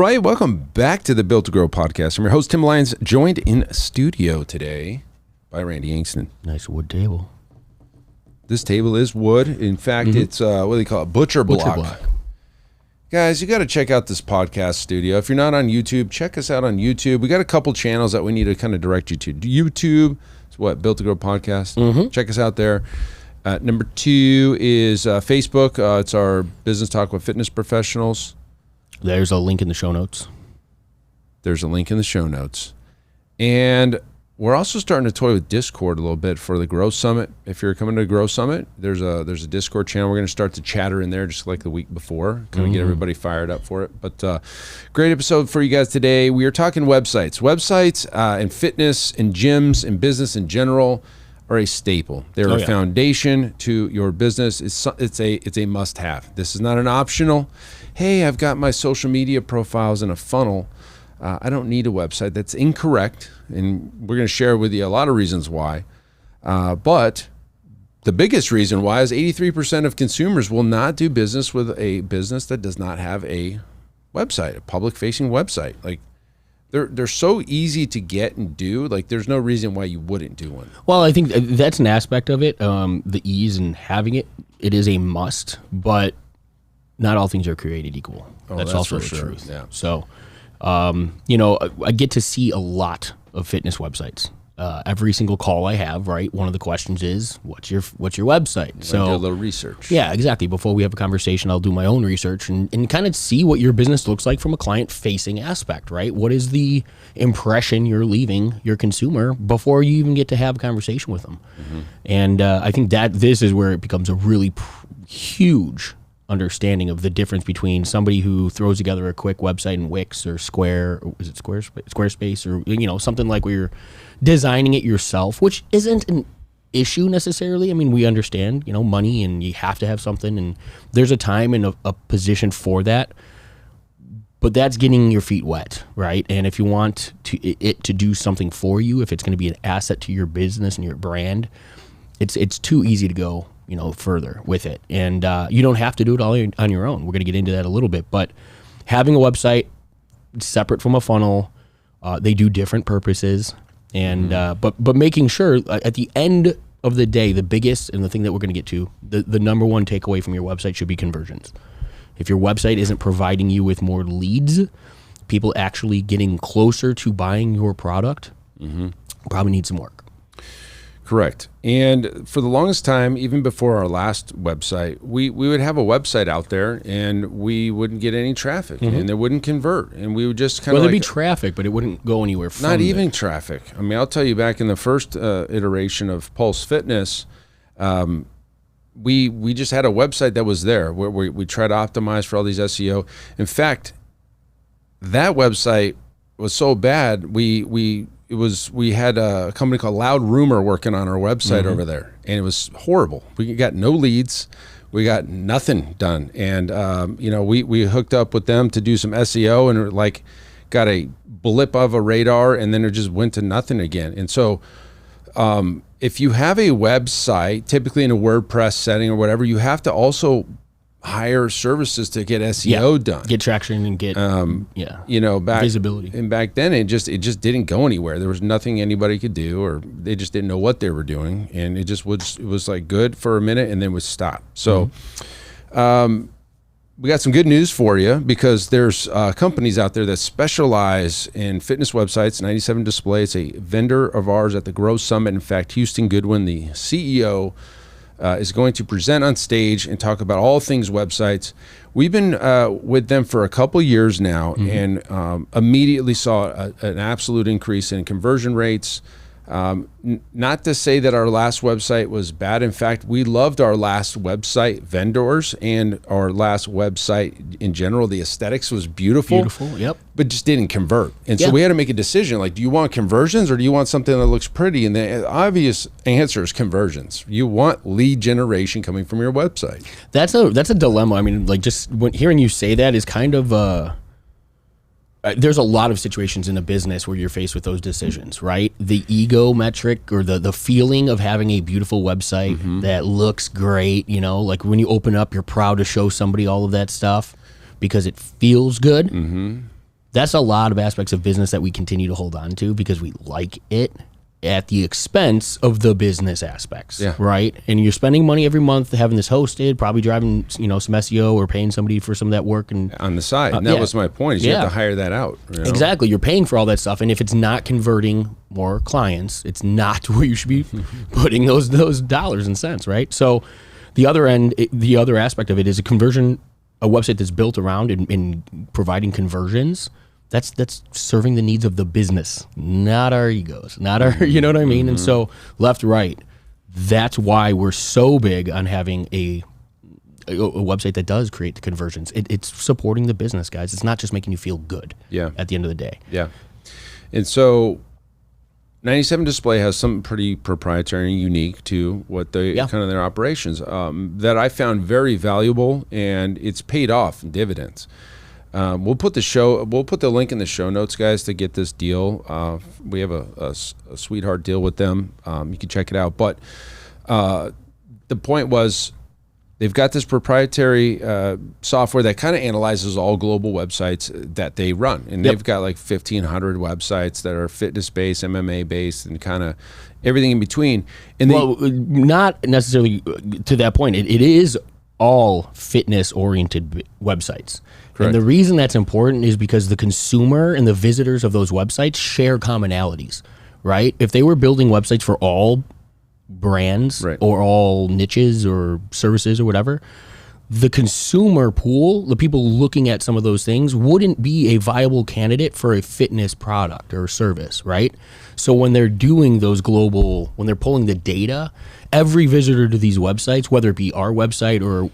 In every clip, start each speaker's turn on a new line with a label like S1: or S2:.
S1: everybody. Welcome back to the Built to Grow podcast. I'm your host, Tim Lyons, joined in studio today by Randy Angston.
S2: Nice wood table.
S1: This table is wood. In fact, it's, what do they call it? Butcher block. Guys, you got to check out this podcast studio. If you're not on YouTube, check us out on YouTube. We got a couple channels that we need to kind of direct you to. YouTube, it's what, Built to Grow podcast. Check us out there. Number 2 is Facebook. It's our Business Talk with Fitness Professionals.
S2: There's a link in the show notes.
S1: And we're also starting to toy with Discord a little bit for the Grow Summit. If you're coming to the Grow Summit, there's a Discord channel. We're going to start to chatter in there just like the week before, kind of get everybody fired up for it. But great episode for you guys today. We are talking websites. Websites and fitness and gyms and business in general are a staple. They're a foundation to your business. It's a must-have. This is not an optional. Hey, I've got my social media profiles in a funnel. I don't need a website. That's incorrect, and we're going to share with you a lot of reasons why. But the biggest reason why is 83% of consumers will not do business with a business that does not have a website, a public-facing website. Like, they're so easy to get and do. Like, there's no reason why you wouldn't do one.
S2: Well, I think that's an aspect of it. The ease in having it is a must, but not all things are created equal. That's also the truth. Yeah. So, I get to see a lot of fitness websites. Every single call I have, right? One of the questions is, what's your website?
S1: So do a little research.
S2: Yeah, exactly. Before we have a conversation, I'll do my own research and kind of see what your business looks like from a client-facing aspect, right? What is the impression you're leaving your consumer before you even get to have a conversation with them? And I think that this is where it becomes a really huge understanding of the difference between somebody who throws together a quick website in Wix or Squarespace or something like where you're designing it yourself, which isn't an issue necessarily. I mean, we understand money and you have to have something, and there's a time and a position for that, but that's getting your feet wet, right? And if you want it to do something for you, if it's going to be an asset to your business and your brand, it's too easy to go further with it. And you don't have to do it all on your own. We're going to get into that a little bit, but having a website separate from a funnel, they do different purposes. And but making sure at the end of the day, the biggest and the thing that we're going to get to, the number one takeaway from your website should be conversions. If your website isn't providing you with more leads, people actually getting closer to buying your product, probably need some work.
S1: Correct. And for the longest time, even before our last website, we would have a website out there and we wouldn't get any traffic and it wouldn't convert. And we would just kind of
S2: there'd be traffic, but it wouldn't go anywhere from
S1: Not even traffic. I mean, I'll tell you, back in the first iteration of Pulse Fitness, we just had a website that was there where we tried to optimize for all these SEO. In fact, that website was so bad, we had a company called Loud Rumor working on our website over there, and it was horrible. We got no leads, we got nothing done, and we hooked up with them to do some SEO, and got a blip of a radar, and then it just went to nothing again. And so, if you have a website, typically in a WordPress setting or whatever, you have to also hire services to get SEO done,
S2: get traction, and get visibility.
S1: And back then it just didn't go anywhere. There was nothing anybody could do, or they just didn't know what they were doing, and it was like good for a minute and then would stop. So we got some good news for you, because there's companies out there that specialize in fitness websites. 97 Display, it's a vendor of ours at the Grow Summit. In fact, Houston Goodwin, the CEO, is going to present on stage and talk about all things websites. We've been with them for a couple years now, and immediately saw an absolute increase in conversion rates. Not to say that our last website was bad. In fact, we loved our last website vendors and our last website in general. The aesthetics was beautiful.
S2: Yep.
S1: But just didn't convert. And so we had to make a decision, like, do you want conversions or do you want something that looks pretty? And the obvious answer is conversions. You want lead generation coming from your website.
S2: That's a dilemma. I mean, like, just hearing you say that is kind of there's a lot of situations in a business where you're faced with those decisions, right? The ego metric, or the feeling of having a beautiful website that looks great, like when you open up, you're proud to show somebody all of that stuff because it feels good. That's a lot of aspects of business that we continue to hold on to because we like it at the expense of the business aspects, right? And you're spending money every month having this hosted, probably driving, some SEO or paying somebody for some of that work and
S1: on the side. And that was my point. Is you have to hire that out.
S2: Exactly. You're paying for all that stuff, and if it's not converting more clients, it's not where you should be putting those dollars and cents, right? So the other aspect of it is a website that's built around in providing conversions. That's serving the needs of the business, not our egos, not our, you know what I mean? And so left, right, that's why we're so big on having a website that does create the conversions. It's supporting the business, guys. It's not just making you feel good at the end of the day.
S1: Yeah. And so 97 Display has something pretty proprietary and unique to what they kind of their operations that I found very valuable, and it's paid off in dividends. We'll put the link in the show notes, guys, to get this deal. We have a sweetheart deal with them. You can check it out. But the point was, they've got this proprietary software that kind of analyzes all global websites that they run. And they've got like 1,500 websites that are fitness-based, MMA-based, and kind of everything in between. And
S2: not necessarily to that point. It is all fitness-oriented websites. Correct. And the reason that's important is because the consumer and the visitors of those websites share commonalities, right? If they were building websites for all brands or all niches or services or whatever, the consumer pool, the people looking at some of those things, wouldn't be a viable candidate for a fitness product or service, right? So when they're doing those when they're pulling the data, every visitor to these websites, whether it be our website or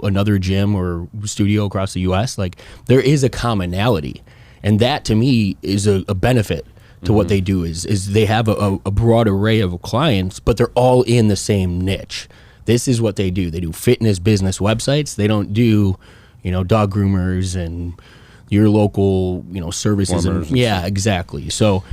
S2: another gym or studio across the U.S., like there is a commonality, and that to me is a benefit to what they do. Is they have a broad array of clients, but they're all in the same niche. This is what they do. They do fitness business websites. They don't do dog groomers and your local services. Exactly. So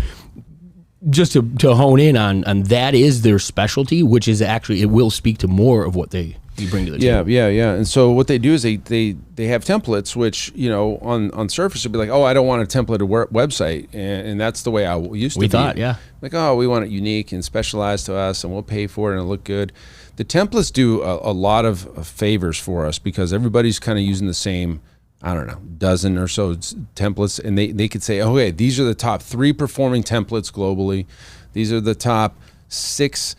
S2: just to hone in on that is their specialty, which is actually, it will speak to more of what they bring to the table.
S1: Yeah. And so what they do is they have templates, which on surface would be like, oh, I don't want a templated website, and that's the way I used to be.
S2: We thought,
S1: like, oh, we want it unique and specialized to us, and we'll pay for it and it'll look good. The templates do a lot of favors for us because everybody's kind of using the same, I don't know, dozen or so templates, and they could say, okay, these are the top 3 performing templates globally. These are the top 6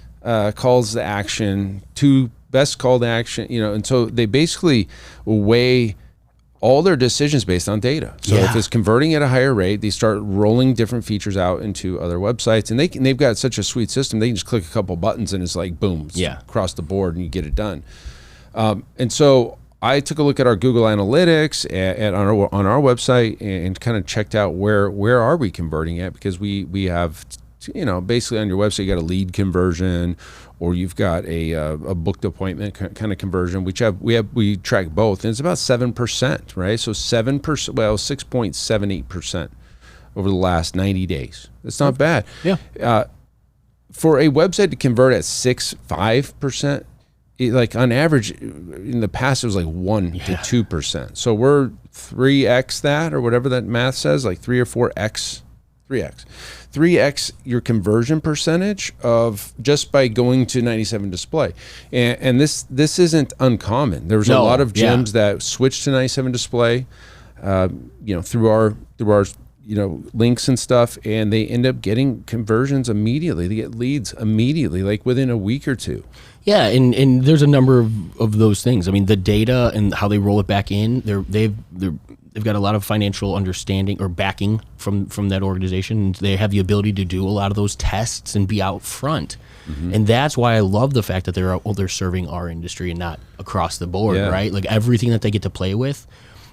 S1: calls to action, 2 best call to action, and so they basically weigh all their decisions based on data. So if it's converting at a higher rate, they start rolling different features out into other websites, and they've got such a sweet system. They can just click a couple buttons and it's like boom, across the board, and you get it done. And so I took a look at our Google Analytics on our website and kind of checked out where are we converting at, because we have basically on your website you got a lead conversion, or you've got a booked appointment kind of conversion, which we track both, and it's about 7%, right? So 7%, well, 6.78% over the last 90 days. That's not bad.
S2: Yeah.
S1: For a website to convert at 6.5%, like on average in the past it was like 1 to 2%. So we're 3x that, or whatever that math says, like 3 or 4x, 3x your conversion percentage of just by going to 97 Display. And this isn't uncommon. There's a lot of gyms that switch to 97 Display through our links and stuff, and they end up getting conversions immediately. They get leads immediately, like within a week or two.
S2: Yeah, and there's a number of those things. I mean, the data and how they roll it back in, they've got a lot of financial understanding or backing from that organization. They have the ability to do a lot of those tests and be out front. And that's why I love the fact that they're serving our industry and not across the board, right? Like everything that they get to play with,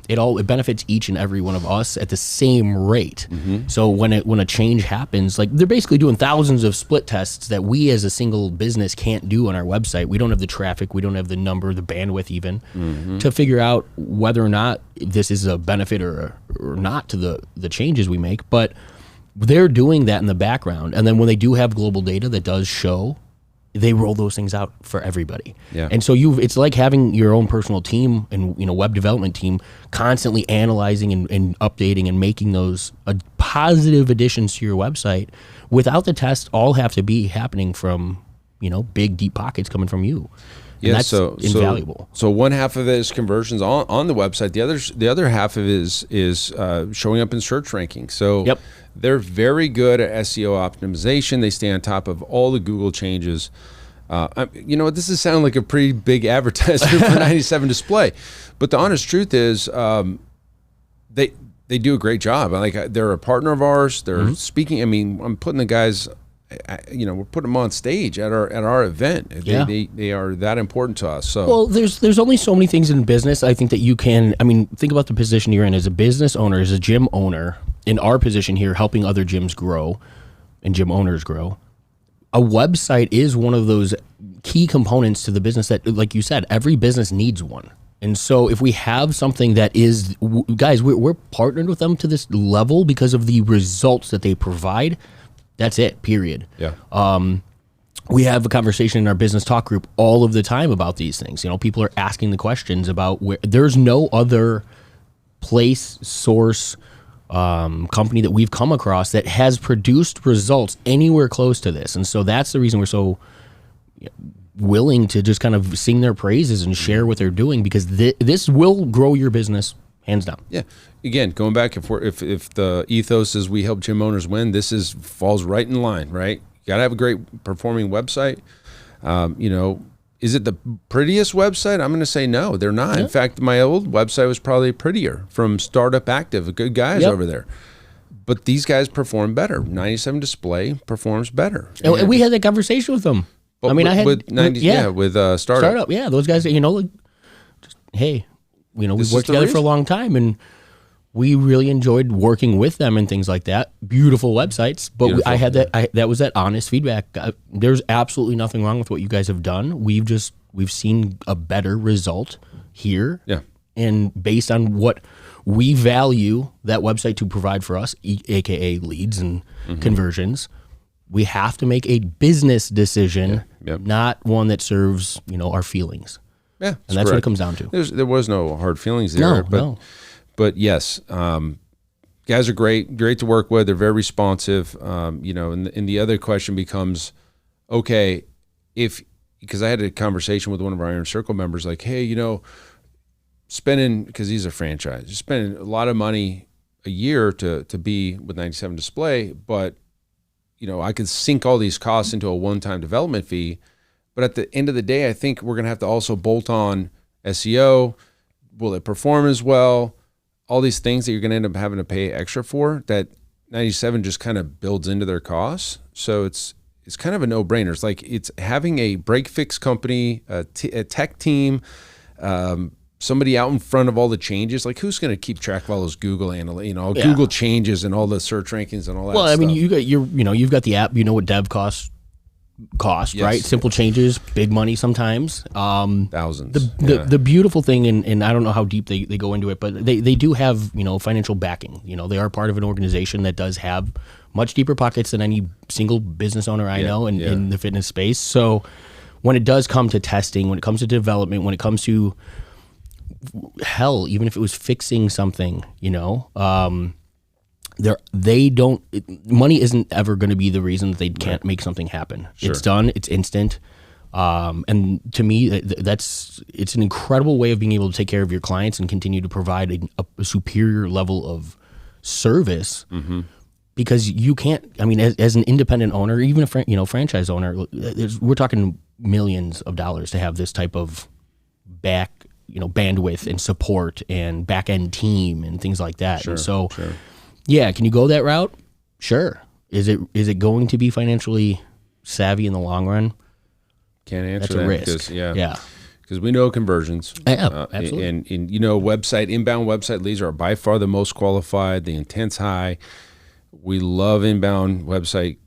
S2: it benefits each and every one of us at the same rate. So when a change happens, like they're basically doing thousands of split tests that we as a single business can't do on our website. We don't have the traffic, we don't have the number, the bandwidth even to figure out whether or not this is a benefit or not to the changes we make. But they're doing that in the background, and then when they do have global data that does show they roll those things out for everybody.
S1: Yeah.
S2: And so it's like having your own personal team and, web development team constantly analyzing and updating and making those positive additions to your website. Without the test, all have to be happening from, big deep pockets coming from you. And that's invaluable.
S1: So one half of it is conversions on the website. The other half of it is showing up in search rankings. So they're very good at SEO optimization. They stay on top of all the Google changes. This is sounding like a pretty big advertisement for 97 Display, but the honest truth is, they do a great job. Like, they're a partner of ours. They're speaking. I mean, I'm putting the guys. We're putting them on stage at our event. They are that important to us. So,
S2: well, there's only so many things in business. I think that you can. I mean, think about the position you're in as a business owner, as a gym owner. In our position here, helping other gyms grow and gym owners grow, a website is one of those key components to the business that, like you said, every business needs one. And so if we have something that is, guys, we're partnered with them to this level because of the results that they provide. That's it, period.
S1: Yeah.
S2: We have a conversation in our business talk group all of the time about these things. People are asking the questions about where there's no other place, source, company that we've come across that has produced results anywhere close to this. And so that's the reason we're so willing to just kind of sing their praises and share what they're doing, because this will grow your business hands down.
S1: Yeah. Again, going back, if the ethos is we help gym owners win, this falls right in line, right? You got to have a great performing website. Is it the prettiest website? I'm going to say no, they're not. Yeah. In fact, my old website was probably prettier from Startup Active, good guys over there. But these guys perform better. 97 Display performs better.
S2: And we had that conversation with them.
S1: But with Startup.
S2: Yeah, those guys, hey, we've worked together for a long time, and we really enjoyed working with them and things like that. Beautiful websites, but I had that was that honest feedback. There's absolutely nothing wrong with what you guys have done. We've seen a better result here.
S1: Yeah.
S2: And based on what we value that website to provide for us, aka leads and conversions, we have to make a business decision, not one that serves, our feelings.
S1: Yeah.
S2: And that's what it comes down to.
S1: There was no hard feelings there.
S2: No.
S1: But yes, guys are great to work with. They're very responsive. And the other question becomes, okay, because I had a conversation with one of our Iron Circle members, like, hey, spending, because he's a franchise, spending a lot of money a year to be with 97 Display, but I could sink all these costs into a one-time development fee. But at the end of the day, I think we're going to have to also bolt on SEO. Will it perform as well? All these things that you're going to end up having to pay extra for, that 97 just kind of builds into their costs. So it's kind of a no-brainer. It's like it's having a break-fix company, a tech team, somebody out in front of all the changes. Like, who's going to keep track of all those Google Google changes and all the search rankings and all that stuff?
S2: Well, I mean, you've got the app. You know what dev cost, yes. Right? Simple changes, big money sometimes.
S1: Thousands.
S2: The beautiful thing, and I don't know how deep they go into it, but they do have, financial backing. They are part of an organization that does have much deeper pockets than any single business owner I know in the fitness space. So when it does come to testing, when it comes to development, when it comes to hell, even if it was fixing something, money isn't ever going to be the reason that they can't make something happen. Sure. It's done. It's instant. And to me, it's an incredible way of being able to take care of your clients and continue to provide a superior level of service. Mm-hmm. Because you can't. I mean, as an independent owner, even a franchise owner, we're talking millions of dollars to have this type of bandwidth and support and back end team and things like that.
S1: Sure,
S2: and so.
S1: Sure.
S2: Yeah, can you go that route? Sure. Is it going to be financially savvy in the long run?
S1: Can't answer
S2: That's
S1: that.
S2: A risk.
S1: Because we know conversions.
S2: Yeah, absolutely.
S1: And inbound website leads are by far the most qualified. The intent's high. We love inbound website,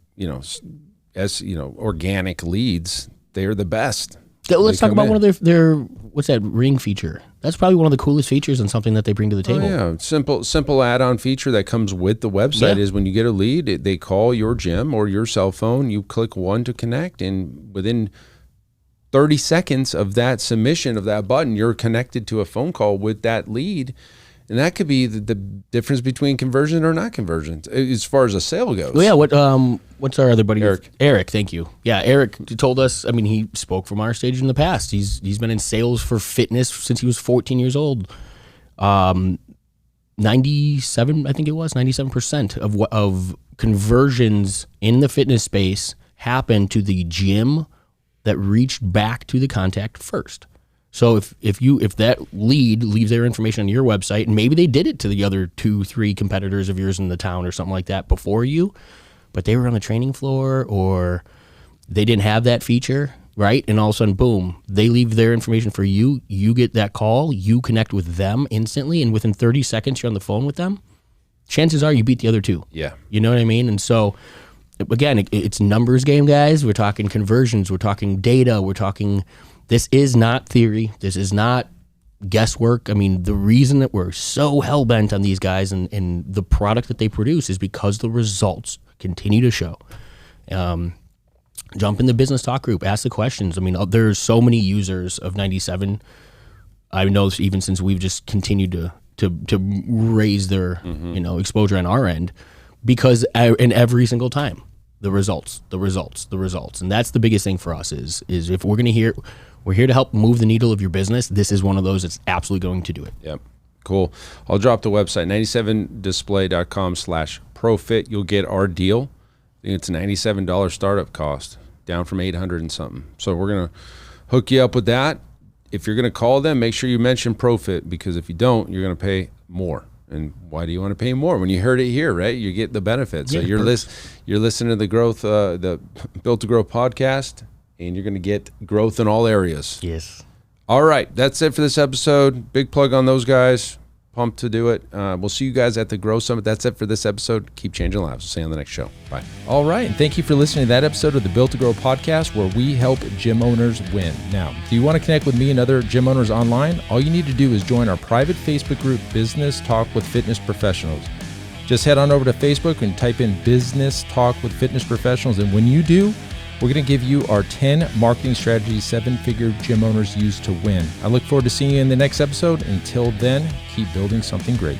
S1: organic leads. They are the best.
S2: Let's talk about one of their what's that ring feature? That's probably one of the coolest features and something that they bring to the table.
S1: Oh, yeah, simple add-on feature that comes with the website is when you get a lead, they call your gym or your cell phone. You click one to connect, and within 30 seconds of that submission of that button, you're connected to a phone call with that lead. And that could be the difference between conversion or not conversion as far as a sale goes.
S2: Well, yeah. What's our other buddy?
S1: Eric.
S2: Eric, thank you. Yeah, Eric told us. I mean, he spoke from our stage in the past. He's been in sales for fitness since he was 14 years old. 97, I think it was 97% of conversions in the fitness space happen to the gym that reached back to the contact first. So if that lead leaves their information on your website, and maybe they did it to the other 2-3 competitors of yours in the town or something like that before you, but they were on the training floor or they didn't have that feature, right? And all of a sudden, boom, they leave their information for you. You get that call, you connect with them instantly, and within 30 seconds, you're on the phone with them. Chances are you beat the other two.
S1: Yeah.
S2: You know what I mean? And so, again, it's numbers game, guys. We're talking conversions. We're talking data. We're talking... This is not theory. This is not guesswork. I mean, the reason that we're so hell-bent on these guys and the product that they produce is because the results continue to show. Jump in the business talk group. Ask the questions. I mean, there's so many users of 97. I know even since we've just continued to raise their exposure on our end, because in every single time, the results. And that's the biggest thing for us is if we're going to we're here to help move the needle of your business. This is one of those that's absolutely going to do it.
S1: Yep. Cool. I'll drop the website, 97display.com/profit. You'll get our deal. I think it's a $97 startup cost, down from $800 and something. So we're going to hook you up with that. If you're going to call them, make sure you mention Profit, because if you don't, you're going to pay more. And why do you want to pay more? When you heard it here, right? You get the benefits. So you're listening to the growth, the Built to Grow podcast, and you're going to get growth in all areas.
S2: Yes.
S1: All right. That's it for this episode. Big plug on those guys. Pumped to do it. We'll see you guys at the Grow Summit. That's it for this episode. Keep changing lives. We'll see you on the next show. Bye.
S3: All right. And thank you for listening to that episode of the Built to Grow podcast, where we help gym owners win. Now, do you want to connect with me and other gym owners online? All you need to do is join our private Facebook group, Business Talk with Fitness Professionals. Just head on over to Facebook and type in Business Talk with Fitness Professionals. And when you do, we're going to give you our 10 marketing strategies 7-figure gym owners use to win. I look forward to seeing you in the next episode. Until then, keep building something great.